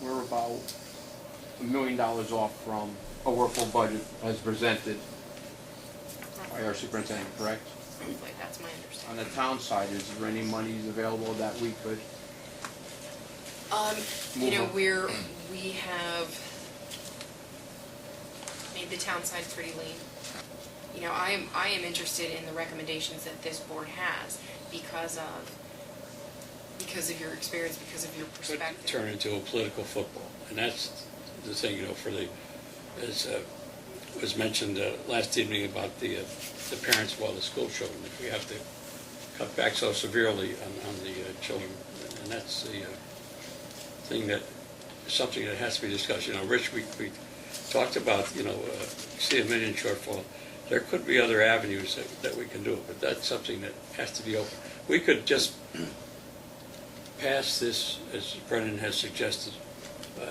we're about $1 million off from a workable budget as presented by our superintendent, correct? Like, that's my On understanding. the town side, is there any monies available that we could? You know, Move we have made the town side pretty lean. You know, I am interested in the recommendations that this board has because of your experience, because of your Could perspective. turn into a political football, and that's the thing, you know, for the, as was mentioned last evening about the parents of all the school children, if we have to cut back so severely on the children, and that's the thing that, something that has to be discussed. You know, Rich, we talked about, you know, see $1 million shortfall. There could be other avenues that we can do, but that's something that has to be open. We could just pass this, as Brennan has suggested,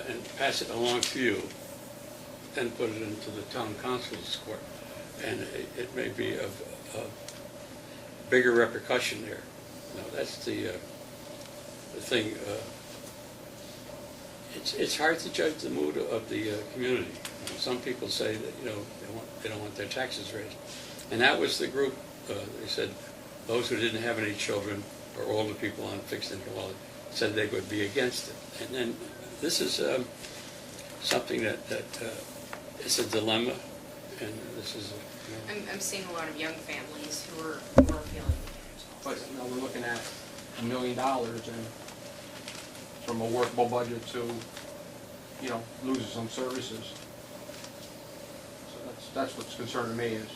and pass it along to you, then put it into the town council's court. And it may be of bigger repercussion there. You know, that's the thing. It's hard to judge the mood of the community. You know, some people say that, you know, they don't want their taxes raised. And that was the group, they said, those who didn't have any children or older people on fixed income, well, said they would be against it. And then this is something that it's a dilemma, and this is, you know, I'm seeing a lot of young families who are feeling it. But, you know, we're looking at $1 million and from a workable budget to, you know, losing some services. So that's what's concerning me is,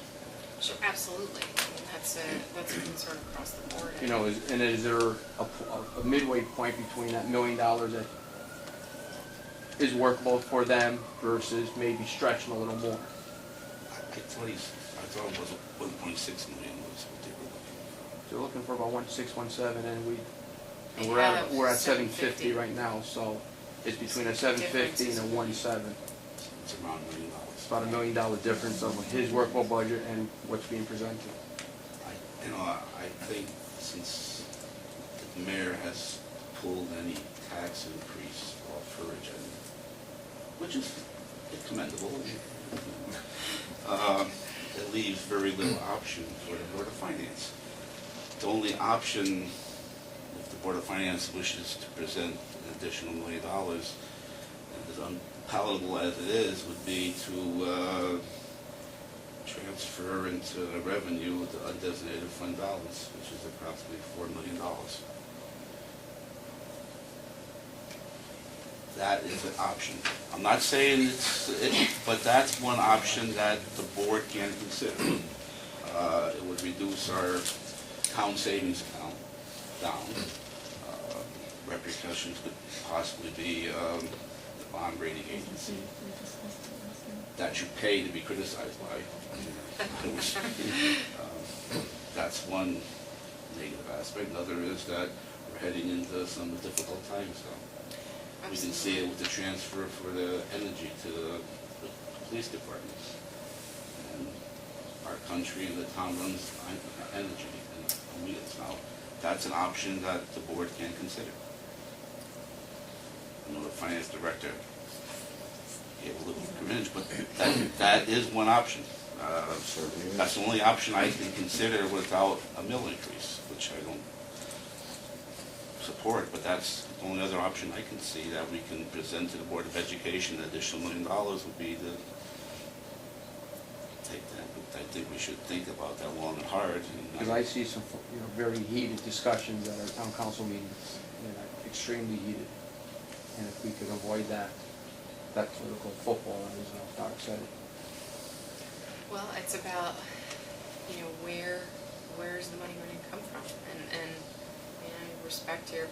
Sure, absolutely. I mean, that's a concern across the board. you know, is there a midway point between that $1 million that is workable for them versus maybe stretching a little more? I thought it was 1.6 million was what they were looking for. They're looking for about 1.6, 1.7, and They we're at have 750 right now, so it's between a 750 and a 1.7. It's around $1 million. It's about $1 million difference of his workable budget and what's being presented. I think since the mayor has pulled any tax increase off her agenda, which is commendable, it leaves very little option for the Board of Finance. The only option, if the Board of Finance wishes to present an additional $1 million, as unpalatable as it is, would be to transfer into the revenue the undesignated fund balance, which is approximately $4 million. That is an option. I'm not saying but that's one option that the board can consider. It would reduce our town savings account down. Repercussions could possibly be the bond rating agency that you pay to be criticized by. That's one negative aspect. Another is that we're heading into some difficult times now. We can see it with the transfer for the energy to the police department. And our country and the town runs on energy and wheels now. That's an option that the board can consider. I know the finance director gave a little cringe, but that is one option. That's the only option I can consider without a mill increase, which I don't support, but that's the only other option I can see that we can present to the Board of Education. An additional $1 million would be to take that. But I think we should think about that long and hard. Because I see some, you know, very heated discussions at our town council meetings, you know, extremely heated. And if we could avoid that political football, as Doc said. Well, it's about, you know, where's the money going to come from? And you know, I respect your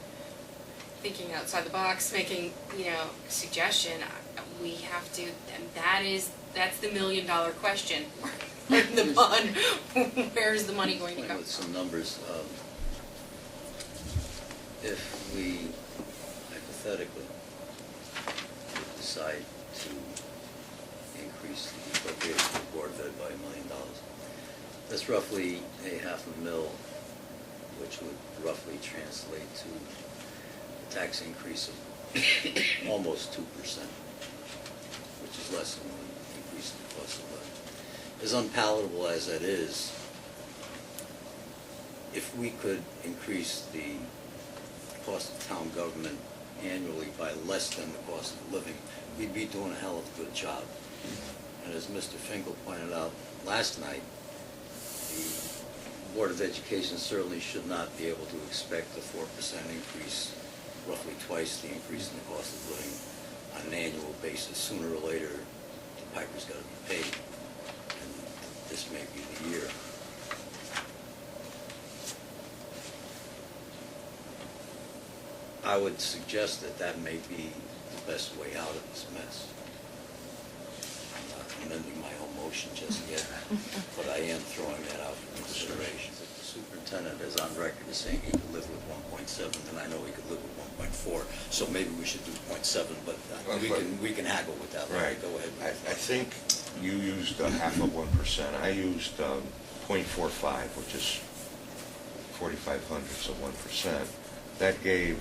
thinking outside the box, making, you know, suggestion. We have to, that's the $1 million question. The bond, where's the money going to come With from? some numbers, if we hypothetically decide to increase the appropriation to the Board of Ed by $1 million, that's roughly a $500,000, which would roughly translate to a tax increase of almost 2%, which is less than the increase in the cost of living. As unpalatable as that is, if we could increase the cost of town government annually by less than the cost of living, we'd be doing a hell of a good job. And as Mr. Finkel pointed out last night, the Board of Education certainly should not be able to expect a 4% increase, roughly twice the increase in the cost of living on an annual basis. Sooner or later, the piper's got to be paid, and this may be the year. I would suggest that that may be the best way out of this mess. I'm not amending my own motion just yet, but I am throwing that out for consideration. If the superintendent is on record as saying he could live with 1.7, then I know he could live with 1.4, so maybe we should do 0.7, but we can haggle with that. Right. Go ahead. I think you used half of 1%. I used 0.45, which is 45 hundredths of 1%. That gave,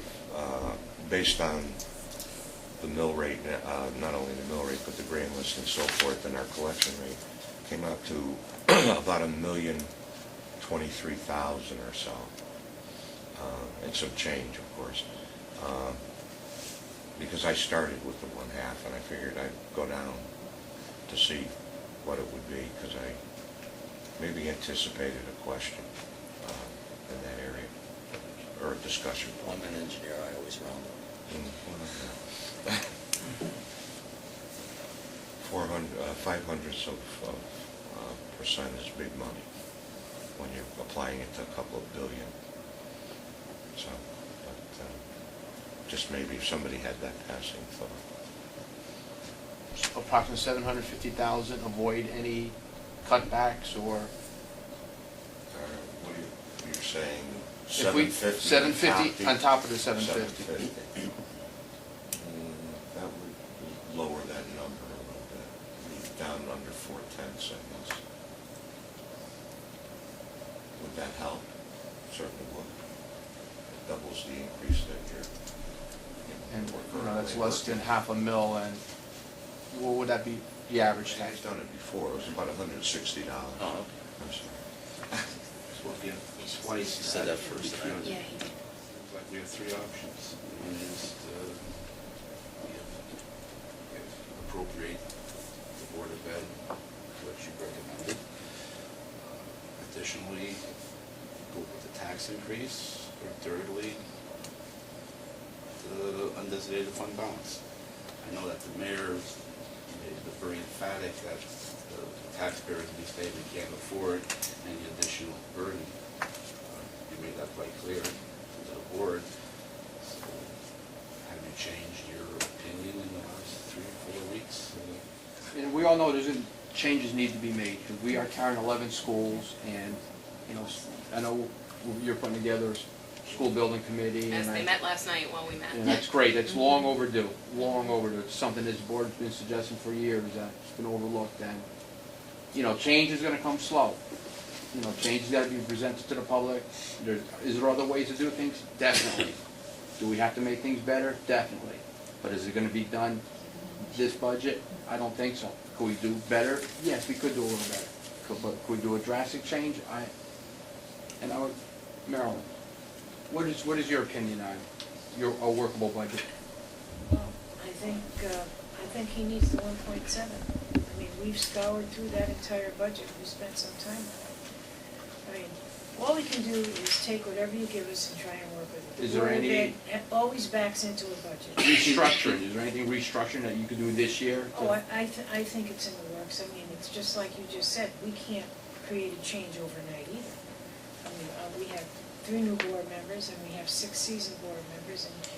based on the mill rate, not only the mill rate, but the grand list and so forth, and our collection rate, came out to about 1,023,000 or so, and some change, of course. Because I started with the 1/2, and I figured I'd go down to see what it would be, because I maybe anticipated a question in that area, or a discussion. Well, I'm an engineer, I always round up. 500ths of percent is big money when you're applying it to a couple of billion. So, but just maybe if somebody had that passing thought. Approximately 750,000, avoid any cutbacks or? What you're saying, If we 750 on top of the 750. That would lower that number a little bit, down under 4/10 at least. Would that help? Certainly would. It doubles the increase that you're. And that's less than $500,000, and what would that be, the average tax? I've done it before, it was about $160. Oh, I'm sorry. So again, twice. You said that first, right? Yeah, he did. Looks like we have three options. One is to appropriate the Board of Ed, what you recommended. Additionally, go with the tax increase, or thirdly, the undesignated fund balance. I know that the mayor made it very emphatic that the taxpayers in this state can't afford any additional burden. You made that quite clear to the board. So, have you changed your opinion in the last 3 or 4 weeks? And we all know changes need to be made, because we are carrying 11 schools, and, I know you're putting together a school building committee. Yes, and they met last night while we met. And that's great, that's long overdue, long overdue. It's something this board's been suggesting for years, that's been overlooked, and, change is gonna come slow. Change has gotta be presented to the public. Is there other ways to do things? Definitely. Do we have to make things better? Definitely. But is it gonna be done this budget? I don't think so. Could we do better? Yes, we could do a little better. But could we do a drastic change? Marilyn, what is your opinion on a workable budget? Well, I think he needs the 1.7. I mean, we've scoured through that entire budget. We spent some time on it. I mean, all we can do is take whatever you give us and try and work with it. Is there any- It always backs into a budget. Restructuring, is there anything restructuring that you could do this year? Oh, I think it's in the works. I mean, it's just like you just said, we can't create a change overnight either. I mean, we have 3 new board members and we have 6 seasoned board members, and as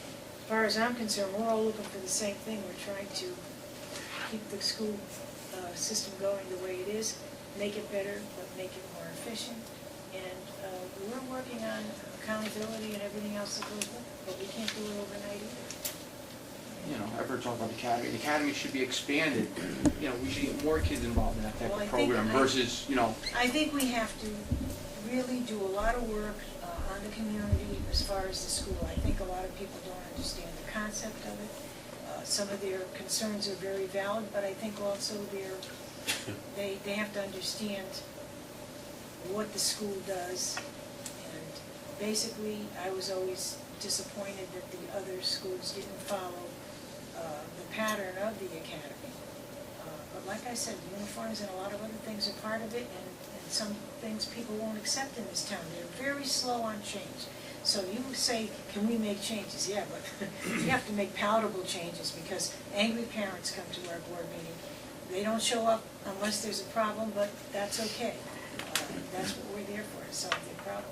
far as I'm concerned, we're all looking for the same thing. We're trying to keep the school system going the way it is, make it better, but make it more efficient. And we're working on accountability and everything else that goes with it, but we can't do it overnight either. I've heard talk about the academy. The academy should be expanded. We should get more kids involved in that type Well, of I think- program versus, I think we have to really do a lot of work on the community as far as the school. I think a lot of people don't understand the concept of it. Some of their concerns are very valid, but I think also they have to understand what the school does. And basically, I was always disappointed that the other schools didn't follow the pattern of the academy. But like I said, uniforms and a lot of other things are part of it, and some things people won't accept in this town. They're very slow on change. So you say, can we make changes? Yeah, but you have to make palatable changes, because angry parents come to our board meeting. They don't show up unless there's a problem, but that's okay. That's what we're there for, to solve their problems.